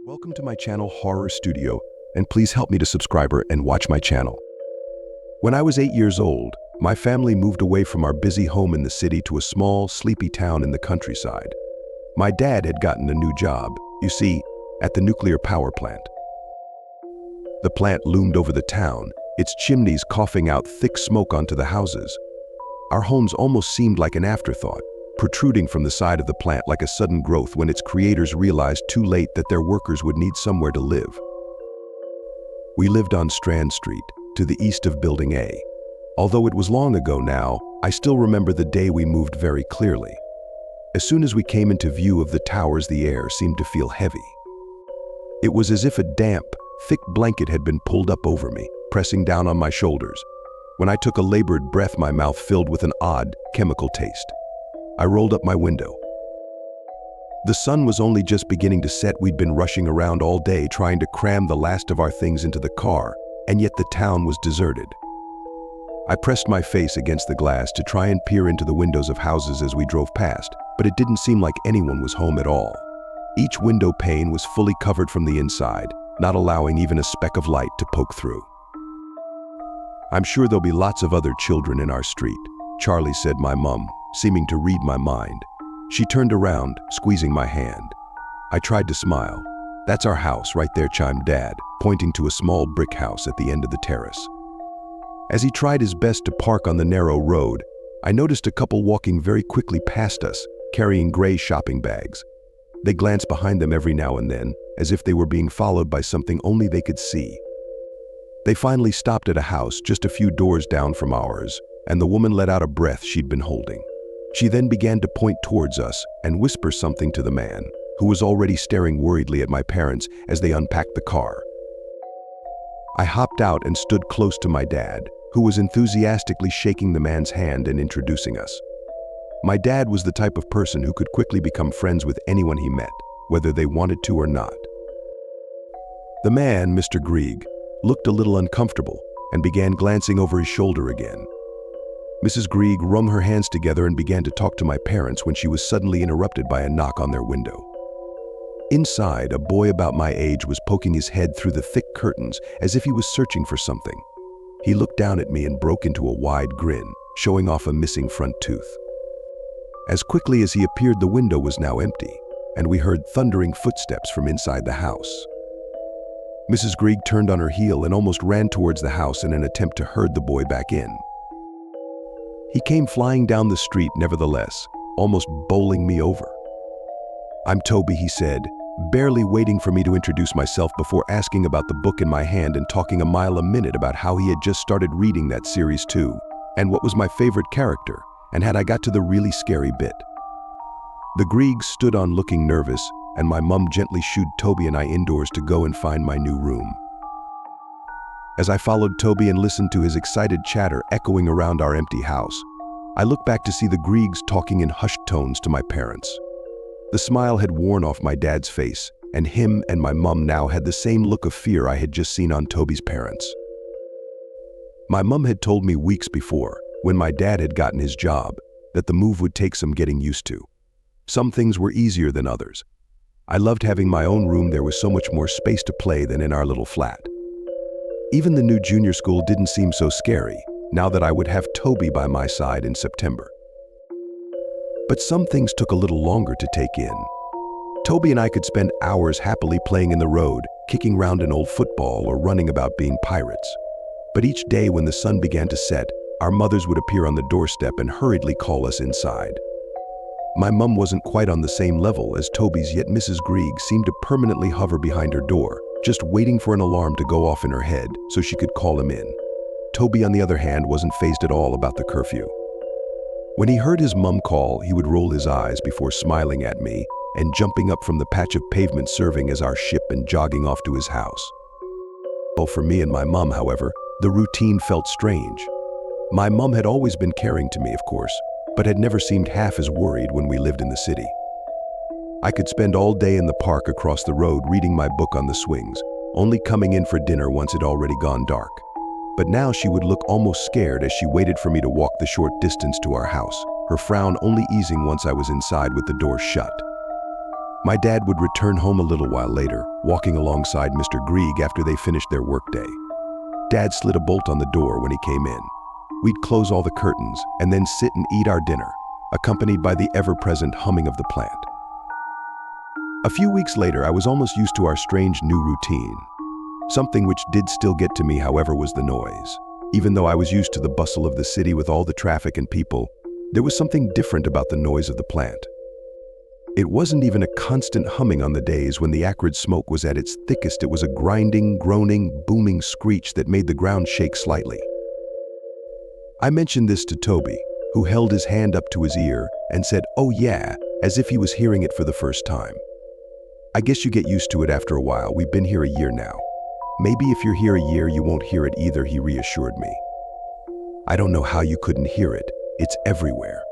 Welcome to my channel Horror Studio, and please help me to subscribe and watch my channel. When I was 8 years old, my family moved away from our busy home in the city to a small, sleepy town in the countryside. My dad had gotten a new job, you see, at the nuclear power plant. The plant loomed over the town, its chimneys coughing out thick smoke onto the houses. Our homes almost seemed like an afterthought, protruding from the side of the plant like a sudden growth when its creators realized too late that their workers would need somewhere to live. We lived on Strand Street, to the east of Building A. Although it was long ago now, I still remember the day we moved very clearly. As soon as we came into view of the towers, the air seemed to feel heavy. It was as if a damp, thick blanket had been pulled up over me, pressing down on my shoulders. When I took a labored breath, my mouth filled with an odd, chemical taste. I rolled up my window. The sun was only just beginning to set. We'd been rushing around all day trying to cram the last of our things into the car, and yet the town was deserted. I pressed my face against the glass to try and peer into the windows of houses as we drove past, but it didn't seem like anyone was home at all. Each window pane was fully covered from the inside, not allowing even a speck of light to poke through. "I'm sure there'll be lots of other children in our street," Charlie said, my mum, seeming to read my mind. She turned around, squeezing my hand. I tried to smile. "That's our house right there," chimed Dad, pointing to a small brick house at the end of the terrace. As he tried his best to park on the narrow road, I noticed a couple walking very quickly past us, carrying gray shopping bags. They glanced behind them every now and then, as if they were being followed by something only they could see. They finally stopped at a house just a few doors down from ours, and the woman let out a breath she'd been holding. She then began to point towards us and whisper something to the man, who was already staring worriedly at my parents as they unpacked the car. I hopped out and stood close to my dad, who was enthusiastically shaking the man's hand and introducing us. My dad was the type of person who could quickly become friends with anyone he met, whether they wanted to or not. The man, Mr. Grieg, looked a little uncomfortable and began glancing over his shoulder again. Mrs. Grieg wrung her hands together and began to talk to my parents when she was suddenly interrupted by a knock on their window. Inside, a boy about my age was poking his head through the thick curtains as if he was searching for something. He looked down at me and broke into a wide grin, showing off a missing front tooth. As quickly as he appeared, the window was now empty, and we heard thundering footsteps from inside the house. Mrs. Grieg turned on her heel and almost ran towards the house in an attempt to herd the boy back in. He came flying down the street nevertheless, almost bowling me over. "I'm Toby," he said, barely waiting for me to introduce myself before asking about the book in my hand and talking a mile a minute about how he had just started reading that series too, and what was my favorite character, and had I got to the really scary bit. The Griegs stood on looking nervous, and my mum gently shooed Toby and I indoors to go and find my new room. As I followed Toby and listened to his excited chatter echoing around our empty house, I looked back to see the Griegs talking in hushed tones to my parents. The smile had worn off my dad's face, and him and my mum now had the same look of fear I had just seen on Toby's parents. My mum had told me weeks before, when my dad had gotten his job, that the move would take some getting used to. Some things were easier than others. I loved having my own room. There was so much more space to play than in our little flat. Even the new junior school didn't seem so scary, now that I would have Toby by my side in September. But some things took a little longer to take in. Toby and I could spend hours happily playing in the road, kicking round an old football or running about being pirates. But each day when the sun began to set, our mothers would appear on the doorstep and hurriedly call us inside. My mum wasn't quite on the same level as Toby's, yet Mrs. Grieg seemed to permanently hover behind her door, just waiting for an alarm to go off in her head so she could call him in. Toby, on the other hand, wasn't fazed at all about the curfew. When he heard his mum call, he would roll his eyes before smiling at me and jumping up from the patch of pavement serving as our ship and jogging off to his house. Well, for me and my mum, however, the routine felt strange. My mum had always been caring to me, of course, but had never seemed half as worried when we lived in the city. I could spend all day in the park across the road reading my book on the swings, only coming in for dinner once it already gone dark. But now she would look almost scared as she waited for me to walk the short distance to our house, her frown only easing once I was inside with the door shut. My dad would return home a little while later, walking alongside Mr. Grieg after they finished their workday. Dad slid a bolt on the door when he came in. We'd close all the curtains and then sit and eat our dinner, accompanied by the ever-present humming of the plant. A few weeks later, I was almost used to our strange new routine. Something which did still get to me, however, was the noise. Even though I was used to the bustle of the city with all the traffic and people, there was something different about the noise of the plant. It wasn't even a constant humming on the days when the acrid smoke was at its thickest. It was a grinding, groaning, booming screech that made the ground shake slightly. I mentioned this to Toby, who held his hand up to his ear and said, "Oh yeah," as if he was hearing it for the first time. "I guess you get used to it after a while. We've been here a year now. Maybe if you're here a year, you won't hear it either," he reassured me. "I don't know how you couldn't hear it. It's everywhere.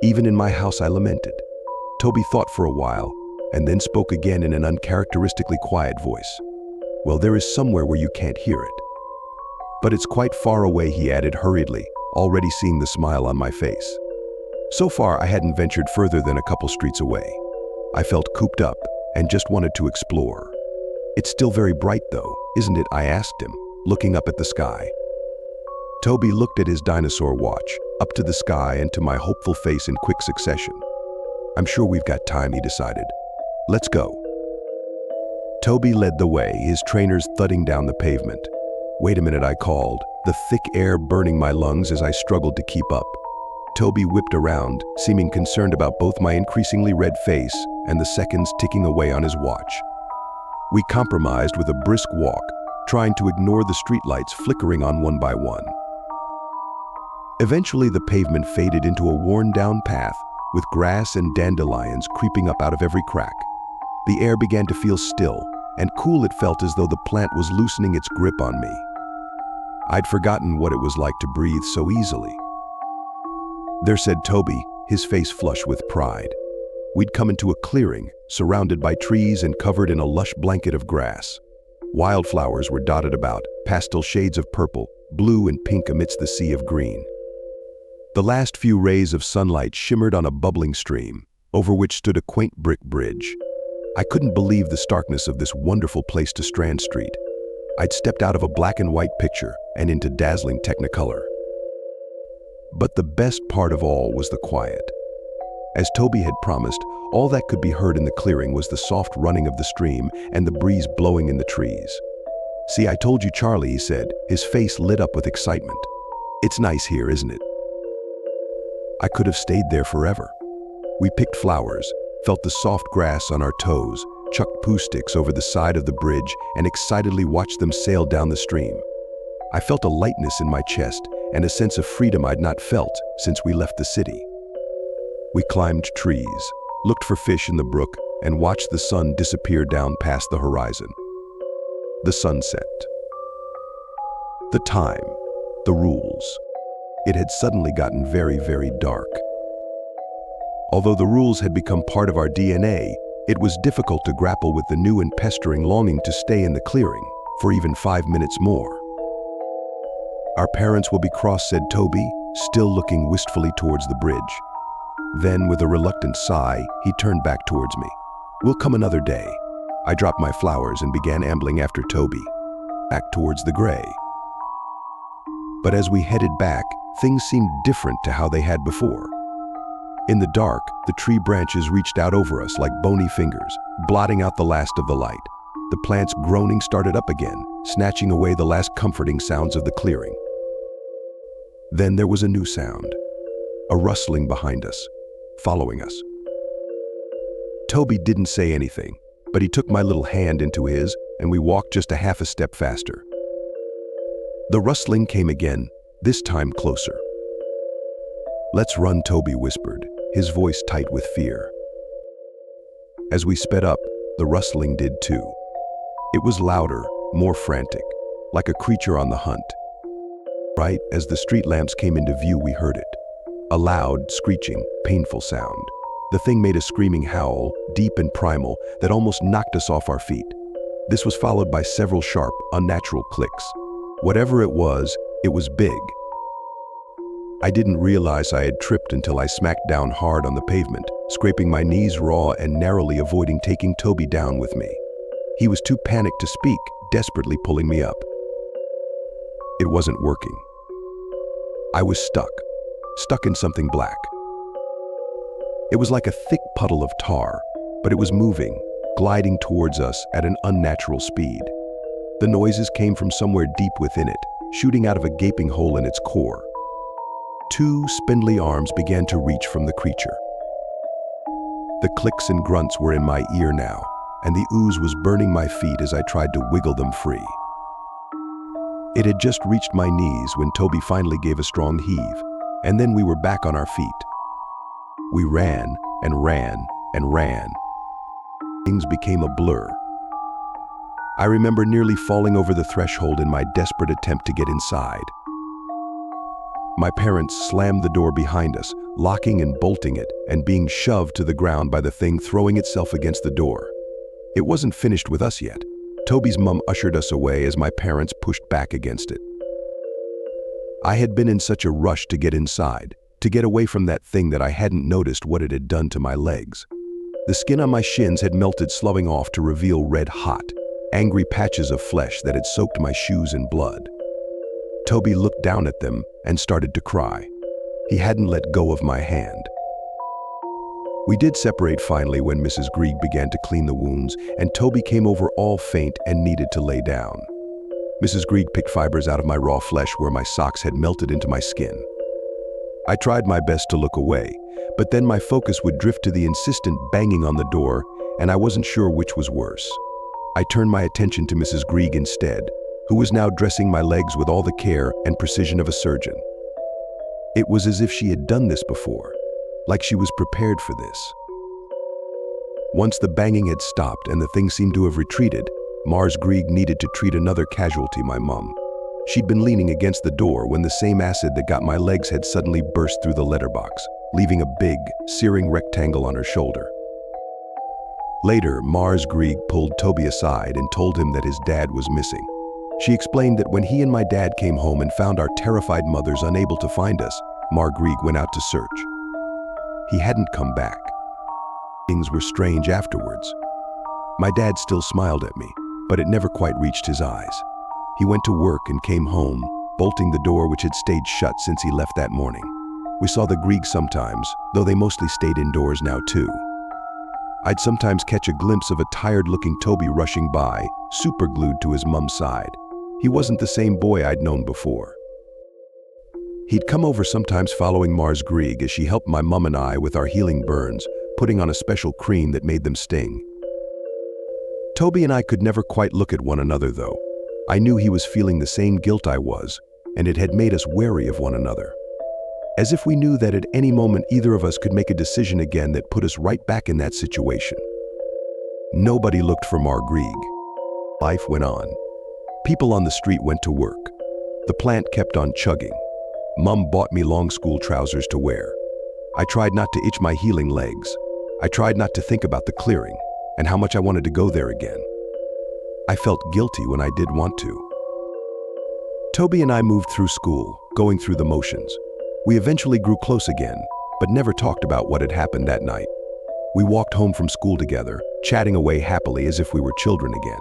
Even in my house," I lamented. Toby thought for a while, and then spoke again in an uncharacteristically quiet voice. "Well, there is somewhere where you can't hear it. But it's quite far away," he added hurriedly, already seeing the smile on my face. So far, I hadn't ventured further than a couple streets away. I felt cooped up and just wanted to explore. "It's still very bright though, isn't it?" I asked him, looking up at the sky. Toby looked at his dinosaur watch, up to the sky and to my hopeful face in quick succession. "I'm sure we've got time," he decided. "Let's go." Toby led the way, his trainers thudding down the pavement. "Wait a minute," I called, the thick air burning my lungs as I struggled to keep up. Toby whipped around, seeming concerned about both my increasingly red face and the seconds ticking away on his watch. We compromised with a brisk walk, trying to ignore the streetlights flickering on one by one. Eventually, the pavement faded into a worn-down path, with grass and dandelions creeping up out of every crack. The air began to feel still, and cool. It felt as though the plant was loosening its grip on me. I'd forgotten what it was like to breathe so easily. "There," said Toby, his face flushed with pride. We'd come into a clearing, surrounded by trees and covered in a lush blanket of grass. Wildflowers were dotted about, pastel shades of purple, blue and pink amidst the sea of green. The last few rays of sunlight shimmered on a bubbling stream, over which stood a quaint brick bridge. I couldn't believe the starkness of this wonderful place to Strand Street. I'd stepped out of a black and white picture and into dazzling technicolor. But the best part of all was the quiet. As Toby had promised, all that could be heard in the clearing was the soft running of the stream and the breeze blowing in the trees. "See, I told you, Charlie," he said, his face lit up with excitement. "It's nice here, isn't it?" I could have stayed there forever. We picked flowers, felt the soft grass on our toes, chucked poo sticks over the side of the bridge, and excitedly watched them sail down the stream. I felt a lightness in my chest and a sense of freedom I'd not felt since we left the city. We climbed trees, looked for fish in the brook, and watched the sun disappear down past the horizon. The sunset. The time. The rules. It had suddenly gotten very, very dark. Although the rules had become part of our DNA, it was difficult to grapple with the new and pestering longing to stay in the clearing for even 5 minutes more. "Our parents will be cross," said Toby, still looking wistfully towards the bridge. Then, with a reluctant sigh, he turned back towards me. "We'll come another day." I dropped my flowers and began ambling after Toby, back towards the gray. But as we headed back, things seemed different to how they had before. In the dark, the tree branches reached out over us like bony fingers, blotting out the last of the light. The plant's groaning started up again, snatching away the last comforting sounds of the clearing. Then there was a new sound, a rustling behind us, following us. Toby didn't say anything, but he took my little hand into his, and we walked just a half a step faster. The rustling came again, this time closer. "Let's run," Toby whispered, his voice tight with fear. As we sped up, the rustling did too. It was louder, more frantic, like a creature on the hunt. Right as the street lamps came into view, we heard it. A loud, screeching, painful sound. The thing made a screaming howl, deep and primal, that almost knocked us off our feet. This was followed by several sharp, unnatural clicks. Whatever it was big. I didn't realize I had tripped until I smacked down hard on the pavement, scraping my knees raw and narrowly avoiding taking Toby down with me. He was too panicked to speak, desperately pulling me up. It wasn't working. I was stuck in something black. It was like a thick puddle of tar, but it was moving, gliding towards us at an unnatural speed. The noises came from somewhere deep within it, shooting out of a gaping hole in its core. Two spindly arms began to reach from the creature. The clicks and grunts were in my ear now, and the ooze was burning my feet as I tried to wiggle them free. It had just reached my knees when Toby finally gave a strong heave, and then we were back on our feet. We ran and ran and ran. Things became a blur. I remember nearly falling over the threshold in my desperate attempt to get inside. My parents slammed the door behind us, locking and bolting it, and being shoved to the ground by the thing throwing itself against the door. It wasn't finished with us yet. Toby's mom ushered us away as my parents pushed back against it. I had been in such a rush to get inside, to get away from that thing, that I hadn't noticed what it had done to my legs. The skin on my shins had melted, sloughing off to reveal red-hot, angry patches of flesh that had soaked my shoes in blood. Toby looked down at them and started to cry. He hadn't let go of my hand. We did separate finally when Mrs. Grieg began to clean the wounds, and Toby came over all faint and needed to lay down. Mrs. Grieg picked fibers out of my raw flesh where my socks had melted into my skin. I tried my best to look away, but then my focus would drift to the insistent banging on the door, and I wasn't sure which was worse. I turned my attention to Mrs. Grieg instead, who was now dressing my legs with all the care and precision of a surgeon. It was as if she had done this before, like she was prepared for this. Once the banging had stopped and the thing seemed to have retreated, Mrs. Grieg needed to treat another casualty, my mum. She'd been leaning against the door when the same acid that got my legs had suddenly burst through the letterbox, leaving a big, searing rectangle on her shoulder. Later, Mrs. Grieg pulled Toby aside and told him that his dad was missing. She explained that when he and my dad came home and found our terrified mothers unable to find us, Mrs. Grieg went out to search. He hadn't come back. Things were strange afterwards. My dad still smiled at me, but it never quite reached his eyes. He went to work and came home, bolting the door which had stayed shut since he left that morning. We saw the Griegs sometimes, though they mostly stayed indoors now too. I'd sometimes catch a glimpse of a tired-looking Toby rushing by, superglued to his mum's side. He wasn't the same boy I'd known before. He'd come over sometimes following Mrs. Grieg as she helped my mum and I with our healing burns, putting on a special cream that made them sting. Toby and I could never quite look at one another though. I knew he was feeling the same guilt I was, and it had made us wary of one another. As if we knew that at any moment either of us could make a decision again that put us right back in that situation. Nobody looked for Mrs. Grieg. Life went on. People on the street went to work. The plant kept on chugging. Mum bought me long school trousers to wear. I tried not to itch my healing legs. I tried not to think about the clearing and how much I wanted to go there again. I felt guilty when I did want to. Toby and I moved through school, going through the motions. We eventually grew close again, but never talked about what had happened that night. We walked home from school together, chatting away happily as if we were children again,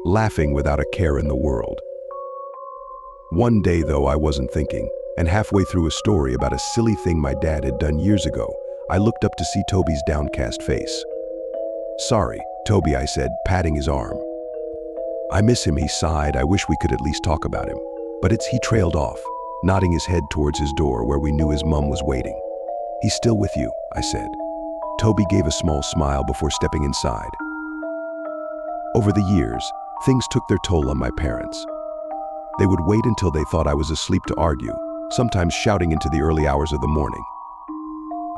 laughing without a care in the world. One day, though, I wasn't thinking, and halfway through a story about a silly thing my dad had done years ago, I looked up to see Toby's downcast face. "Sorry, Toby," I said, patting his arm. "I miss him," he sighed. "I wish we could at least talk about him." But he trailed off, nodding his head towards his door where we knew his mum was waiting. "He's still with you," I said. Toby gave a small smile before stepping inside. Over the years, things took their toll on my parents. They would wait until they thought I was asleep to argue, sometimes shouting into the early hours of the morning.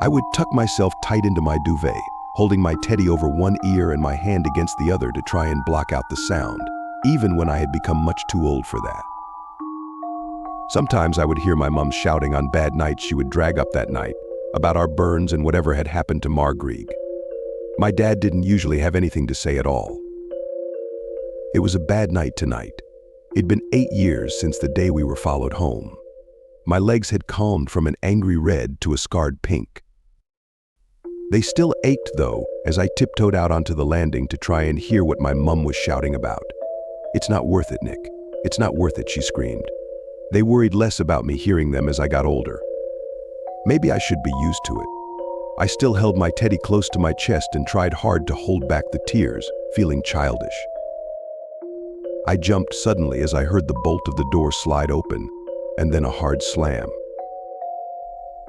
I would tuck myself tight into my duvet, holding my teddy over one ear and my hand against the other to try and block out the sound, even when I had become much too old for that. Sometimes I would hear my mum shouting on bad nights she would drag up that night, about our burns and whatever had happened to Mrs. Grieg. My dad didn't usually have anything to say at all. It was a bad night tonight. It'd been 8 years since the day we were followed home. My legs had calmed from an angry red to a scarred pink. They still ached, though, as I tiptoed out onto the landing to try and hear what my mum was shouting about. "It's not worth it, Nick. It's not worth it," she screamed. They worried less about me hearing them as I got older. Maybe I should be used to it. I still held my teddy close to my chest and tried hard to hold back the tears, feeling childish. I jumped suddenly as I heard the bolt of the door slide open, and then a hard slam.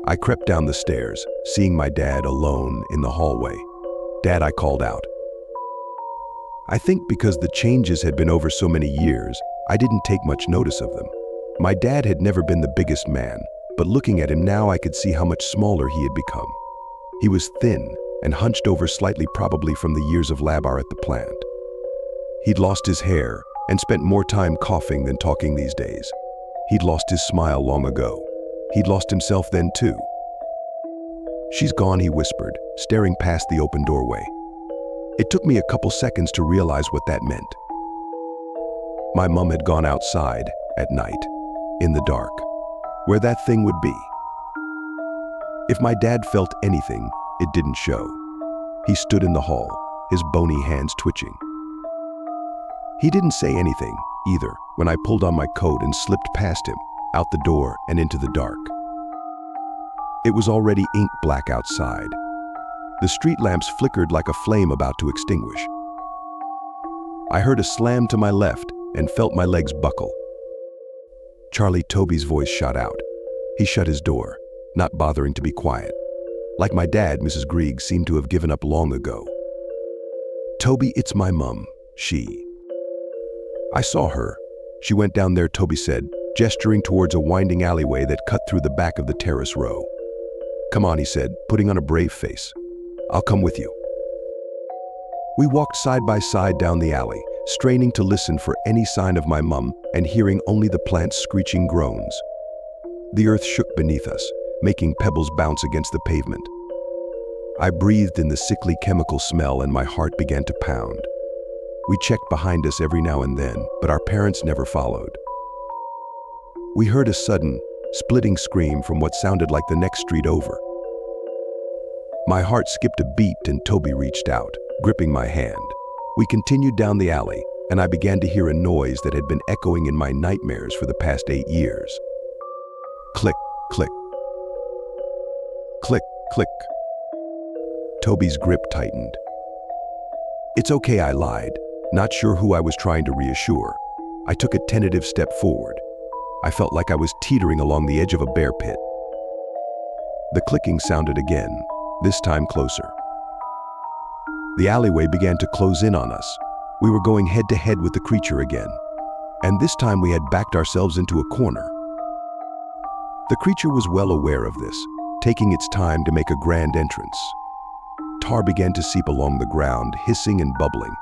I crept down the stairs, seeing my dad alone in the hallway. "Dad," I called out. I think because the changes had been over so many years, I didn't take much notice of them. My dad had never been the biggest man, but looking at him now I could see how much smaller he had become. He was thin and hunched over slightly, probably from the years of labor at the plant. He'd lost his hair and spent more time coughing than talking these days. He'd lost his smile long ago. He'd lost himself then too. "She's gone," he whispered, staring past the open doorway. It took me a couple seconds to realize what that meant. My mum had gone outside at night, in the dark, where that thing would be. If my dad felt anything, it didn't show. He stood in the hall, his bony hands twitching. He didn't say anything, either, when I pulled on my coat and slipped past him, out the door and into the dark. It was already ink black outside. The street lamps flickered like a flame about to extinguish. I heard a slam to my left and felt my legs buckle. Charlie, Toby's voice shot out. He shut his door, not bothering to be quiet. Like my dad, Mrs. Grieg seemed to have given up long ago. "Toby, it's my mum," she. "I saw her. She went down there," Toby said, gesturing towards a winding alleyway that cut through the back of the terrace row. "Come on," he said, putting on a brave face. "I'll come with you." We walked side by side down the alley, straining to listen for any sign of my mum and hearing only the plant's screeching groans. The earth shook beneath us, making pebbles bounce against the pavement. I breathed in the sickly chemical smell and my heart began to pound. We checked behind us every now and then, but our parents never followed. We heard a sudden, splitting scream from what sounded like the next street over. My heart skipped a beat and Toby reached out, gripping my hand. We continued down the alley, and I began to hear a noise that had been echoing in my nightmares for the past 8 years. Click, click. Click, click. Toby's grip tightened. "It's okay," I lied, not sure who I was trying to reassure. I took a tentative step forward. I felt like I was teetering along the edge of a bear pit. The clicking sounded again, this time closer. The alleyway began to close in on us. We were going head to head with the creature again. And this time we had backed ourselves into a corner. The creature was well aware of this, taking its time to make a grand entrance. Tar began to seep along the ground, hissing and bubbling.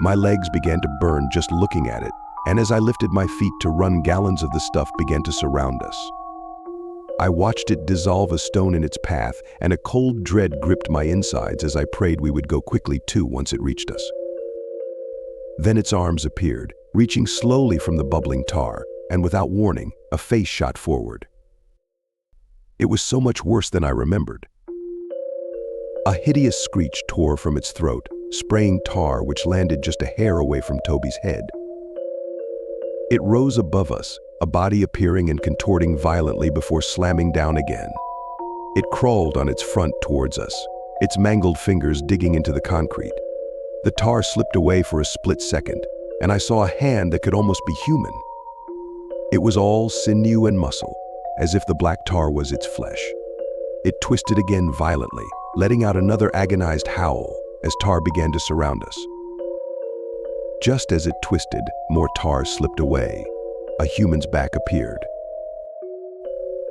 My legs began to burn just looking at it, and as I lifted my feet to run, gallons of the stuff began to surround us. I watched it dissolve a stone in its path, and a cold dread gripped my insides as I prayed we would go quickly too once it reached us. Then its arms appeared, reaching slowly from the bubbling tar, and without warning, a face shot forward. It was so much worse than I remembered. A hideous screech tore from its throat, spraying tar which landed just a hair away from Toby's head. It rose above us, a body appearing and contorting violently before slamming down again. It crawled on its front towards us, its mangled fingers digging into the concrete. The tar slipped away for a split second, and I saw a hand that could almost be human. It was all sinew and muscle, as if the black tar was its flesh. It twisted again violently, letting out another agonized howl as tar began to surround us. Just as it twisted, more tar slipped away. A human's back appeared.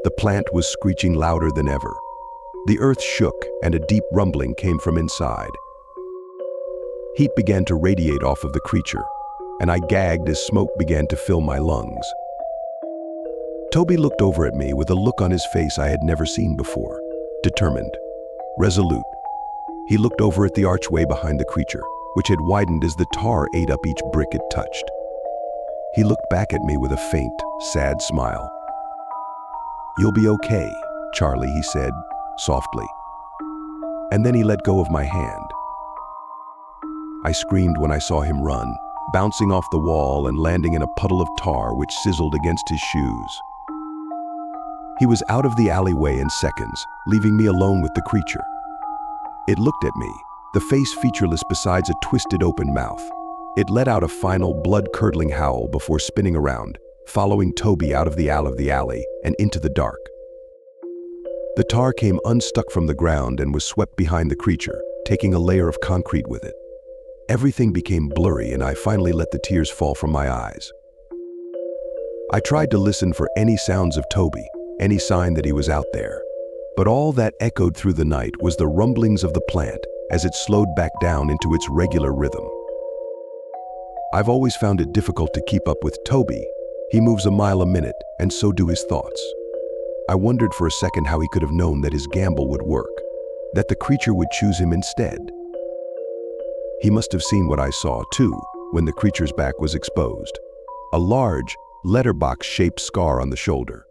The plant was screeching louder than ever. The earth shook and a deep rumbling came from inside. Heat began to radiate off of the creature, and I gagged as smoke began to fill my lungs. Toby looked over at me with a look on his face I had never seen before. Determined, resolute. He looked over at the archway behind the creature, which had widened as the tar ate up each brick it touched. He looked back at me with a faint, sad smile. "You'll be okay, Charlie," he said, softly. And then he let go of my hand. I screamed when I saw him run, bouncing off the wall and landing in a puddle of tar which sizzled against his shoes. He was out of the alleyway in seconds, leaving me alone with the creature. It looked at me, the face featureless besides a twisted open mouth. It let out a final blood-curdling howl before spinning around, following Toby out of the alley and into the dark. The tar came unstuck from the ground and was swept behind the creature, taking a layer of concrete with it. Everything became blurry and I finally let the tears fall from my eyes. I tried to listen for any sounds of Toby, any sign that he was out there. But all that echoed through the night was the rumblings of the plant as it slowed back down into its regular rhythm. I've always found it difficult to keep up with Toby. He moves a mile a minute, and so do his thoughts. I wondered for a second how he could have known that his gamble would work, that the creature would choose him instead. He must have seen what I saw, too, when the creature's back was exposed. A large, letterbox-shaped scar on the shoulder.